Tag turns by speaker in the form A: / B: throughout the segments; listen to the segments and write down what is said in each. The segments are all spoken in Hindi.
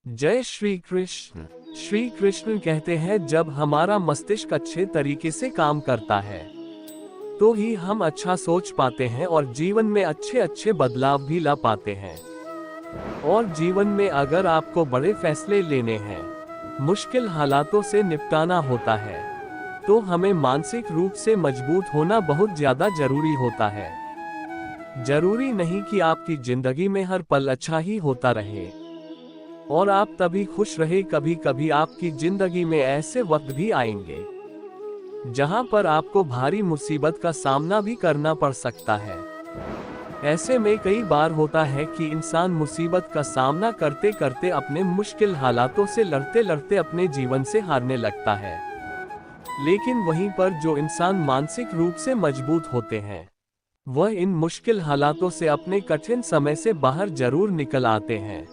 A: जय श्री कृष्ण। श्री कृष्ण कहते हैं, जब हमारा मस्तिष्क अच्छे तरीके से काम करता है तो ही हम अच्छा सोच पाते हैं और जीवन में अच्छे अच्छे बदलाव भी ला पाते हैं। और जीवन में अगर आपको बड़े फैसले लेने हैं, मुश्किल हालातों से निपटाना होता है, तो हमें मानसिक रूप से मजबूत होना बहुत ज्यादा जरूरी होता है। जरूरी नहीं कि आपकी जिंदगी में हर पल अच्छा ही होता रहे और आप तभी खुश रहे। कभी कभी आपकी जिंदगी में ऐसे वक्त भी आएंगे जहां पर आपको भारी मुसीबत का सामना भी करना पड़ सकता है। ऐसे में कई बार होता है कि इंसान मुसीबत का सामना करते करते अपने मुश्किल हालातों से लड़ते लड़ते अपने जीवन से हारने लगता है। लेकिन वहीं पर जो इंसान मानसिक रूप से मजबूत होते हैं, वह इन मुश्किल हालातों से अपने कठिन समय से बाहर जरूर निकल आते हैं।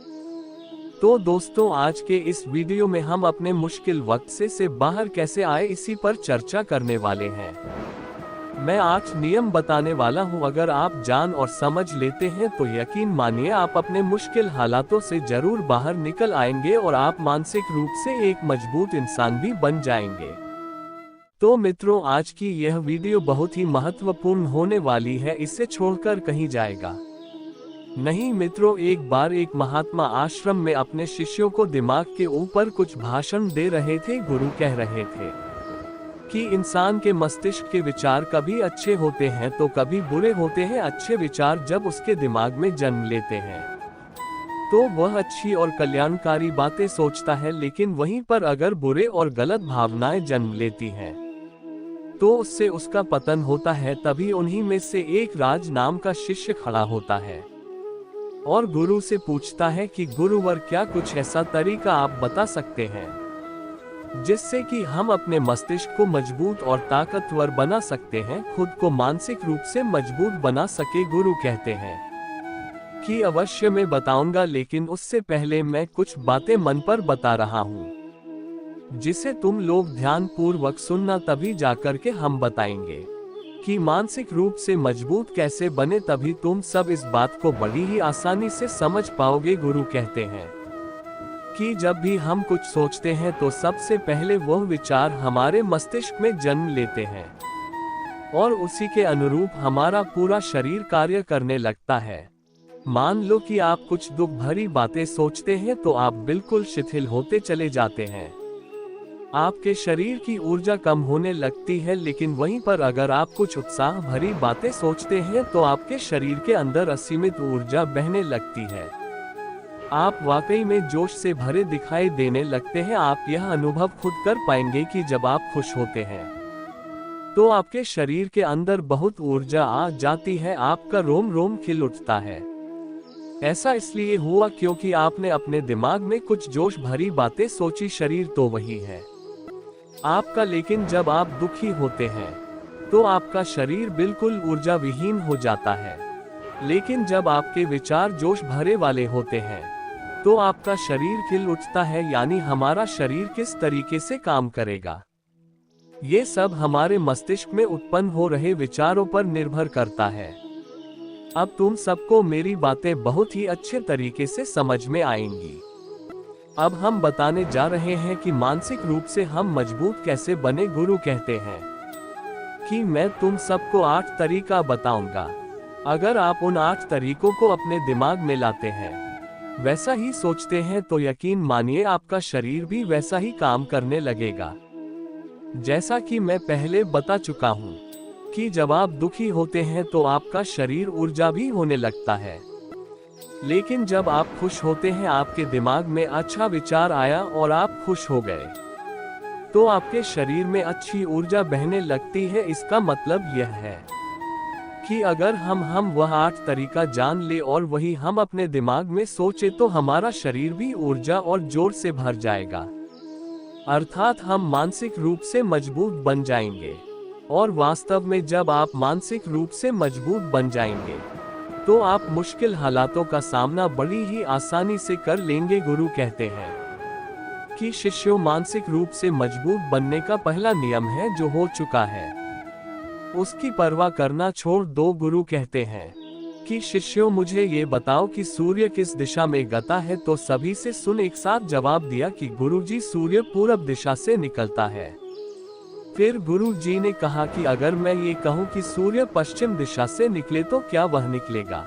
A: तो दोस्तों, आज के इस वीडियो में हम अपने मुश्किल वक्त से बाहर कैसे आए, इसी पर चर्चा करने वाले हैं। मैं 8 नियम बताने वाला हूं। अगर आप जान और समझ लेते हैं तो यकीन मानिए आप अपने मुश्किल हालातों से जरूर बाहर निकल आएंगे और आप मानसिक रूप से एक मजबूत इंसान भी बन जाएंगे। तो मित्रों, आज की यह वीडियो बहुत ही महत्वपूर्ण होने वाली है, इसे छोड़कर कहीं जाएगा नहीं। मित्रों, एक बार एक महात्मा आश्रम में अपने शिष्यों को दिमाग के ऊपर कुछ भाषण दे रहे थे। गुरु कह रहे थे कि इंसान के मस्तिष्क के विचार कभी अच्छे होते हैं तो कभी बुरे होते हैं। अच्छे विचार जब उसके दिमाग में जन्म लेते हैं तो वह अच्छी और कल्याणकारी बातें सोचता है, लेकिन वहीं पर अगर बुरे और गलत भावनाएं जन्म लेती हैं तो उससे उसका पतन होता है। तभी उन्हीं में से एक राज नाम का शिष्य खड़ा होता है और गुरु से पूछता है कि गुरुवर, क्या कुछ ऐसा तरीका आप बता सकते हैं जिससे कि हम अपने मस्तिष्क को मजबूत और ताकतवर बना सकते हैं, खुद को मानसिक रूप से मजबूत बना सके। गुरु कहते हैं कि अवश्य मैं बताऊंगा, लेकिन उससे पहले मैं कुछ बातें मन पर बता रहा हूँ जिसे तुम लोग ध्यान पूर्वक सुनना, तभी जाकर के हम बताएंगे कि मानसिक रूप से मजबूत कैसे बने। तभी तुम सब इस बात को बड़ी ही आसानी से समझ पाओगे। गुरु कहते हैं कि जब भी हम कुछ सोचते हैं तो सबसे पहले वह विचार हमारे मस्तिष्क में जन्म लेते हैं और उसी के अनुरूप हमारा पूरा शरीर कार्य करने लगता है। मान लो कि आप कुछ दुख भरी बातें सोचते हैं तो आप बिल्कुल शिथिल होते चले जाते हैं, आपके शरीर की ऊर्जा कम होने लगती है। लेकिन वहीं पर अगर आप कुछ उत्साह भरी बातें सोचते हैं तो आपके शरीर के अंदर असीमित ऊर्जा बहने लगती है। आप वाकई में जोश से भरे दिखाई देने लगते हैं। आप यह अनुभव खुद कर पाएंगे कि जब आप खुश होते हैं तो आपके शरीर के अंदर बहुत ऊर्जा आ जाती है, आपका रोम रोम खिल उठता है। ऐसा इसलिए हुआ क्योंकि आपने अपने दिमाग में कुछ जोश भरी बातें सोची। शरीर तो वही है आपका, लेकिन जब आप दुखी होते हैं तो आपका शरीर बिल्कुल ऊर्जा विहीन हो जाता है। लेकिन जब आपके विचार जोश भरे वाले होते हैं तो आपका शरीर खिल उठता है। यानी हमारा शरीर किस तरीके से काम करेगा, ये सब हमारे मस्तिष्क में उत्पन्न हो रहे विचारों पर निर्भर करता है। अब तुम सबको मेरी बातें बहुत ही अच्छे तरीके से समझ में आएंगी। अब हम बताने जा रहे हैं कि मानसिक रूप से हम मजबूत कैसे बने। गुरु कहते हैं कि मैं तुम सबको 8 तरीका बताऊंगा। अगर आप उन 8 तरीकों को अपने दिमाग में लाते हैं, वैसा ही सोचते हैं, तो यकीन मानिए आपका शरीर भी वैसा ही काम करने लगेगा। जैसा कि मैं पहले बता चुका हूं कि जब आप दुखी होते हैं तो आपका शरीर ऊर्जा भी होने लगता है, लेकिन जब आप खुश होते हैं, आपके दिमाग में अच्छा विचार आया और आप खुश हो गए, तो आपके शरीर में अच्छी ऊर्जा बहने लगती है। इसका मतलब यह है कि अगर हम वह 8 तरीका जान ले और वही हम अपने दिमाग में सोचे तो हमारा शरीर भी ऊर्जा और जोर से भर जाएगा, अर्थात हम मानसिक रूप से मजबूत बन जाएंगे। और वास्तव में जब आप मानसिक रूप से मजबूत बन जाएंगे तो आप मुश्किल हालातों का सामना बड़ी ही आसानी से कर लेंगे। गुरु कहते हैं कि शिष्यों, मानसिक रूप से मजबूत बनने का पहला नियम है, जो हो चुका है उसकी परवाह करना छोड़ दो। गुरु कहते हैं कि शिष्यों मुझे ये बताओ कि सूर्य किस दिशा में गता है। तो सभी से सुन एक साथ जवाब दिया कि गुरुजी सूर्य पूरब दिशा से निकलता है। फिर गुरुजी ने कहा कि अगर मैं ये कहूँ कि सूर्य पश्चिम दिशा से निकले तो क्या वह निकलेगा?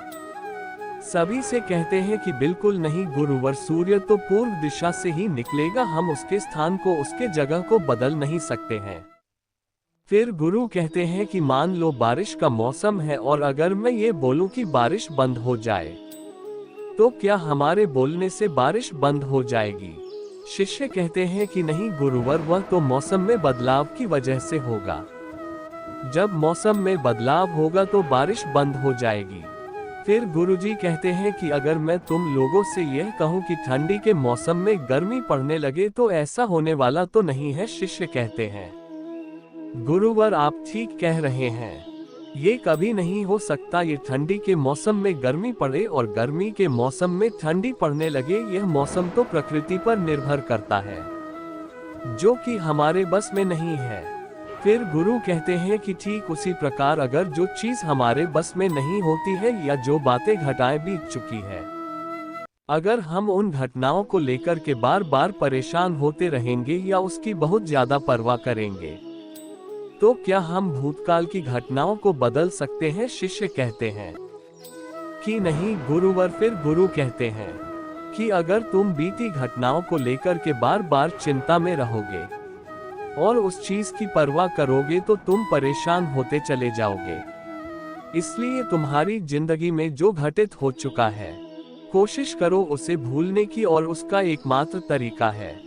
A: सभी से कहते हैं कि बिल्कुल नहीं गुरुवर, सूर्य तो पूर्व दिशा से ही निकलेगा, हम उसके स्थान को, उसके जगह को बदल नहीं सकते हैं। फिर गुरु कहते हैं कि मान लो बारिश का मौसम है और अगर मैं ये बोलूं कि बारिश बंद हो जाए तो क्या हमारे बोलने से बारिश बंद हो जाएगी? शिष्य कहते हैं कि नहीं गुरुवर, वह तो मौसम में बदलाव की वजह से होगा। जब मौसम में बदलाव होगा तो बारिश बंद हो जाएगी। फिर गुरुजी कहते हैं कि अगर मैं तुम लोगों से यह कहूं कि ठंडी के मौसम में गर्मी पड़ने लगे तो ऐसा होने वाला तो नहीं है। शिष्य कहते हैं गुरुवर, आप ठीक कह रहे हैं, ये कभी नहीं हो सकता। ये ठंडी के मौसम में गर्मी पड़े और गर्मी के मौसम में ठंडी पड़ने लगे, यह मौसम तो प्रकृति पर निर्भर करता है, जो कि हमारे बस में नहीं है। फिर गुरु कहते हैं कि ठीक उसी प्रकार अगर जो चीज हमारे बस में नहीं होती है या जो बातें घटाएं बीत चुकी है, अगर हम उन घटनाओं को लेकर के बार बार परेशान होते रहेंगे या उसकी बहुत ज्यादा परवाह करेंगे तो क्या हम भूतकाल की घटनाओं को बदल सकते हैं? शिष्य कहते हैं कि नहीं गुरुवर। फिर गुरु कहते हैं कि अगर तुम बीती घटनाओं को लेकर के बार बार चिंता में रहोगे और उस चीज की परवाह करोगे तो तुम परेशान होते चले जाओगे। इसलिए तुम्हारी जिंदगी में जो घटित हो चुका है, कोशिश करो उसे भूलने की, और उसका एकमात्र तरीका है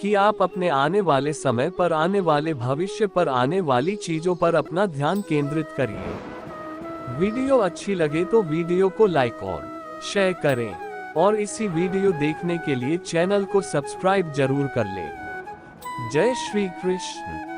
A: कि आप अपने आने वाले समय पर, आने वाले भविष्य पर, आने वाली चीजों पर अपना ध्यान केंद्रित करिए। वीडियो अच्छी लगे तो वीडियो को लाइक और शेयर करें और इसी वीडियो देखने के लिए चैनल को सब्सक्राइब जरूर कर लें। जय श्री कृष्ण।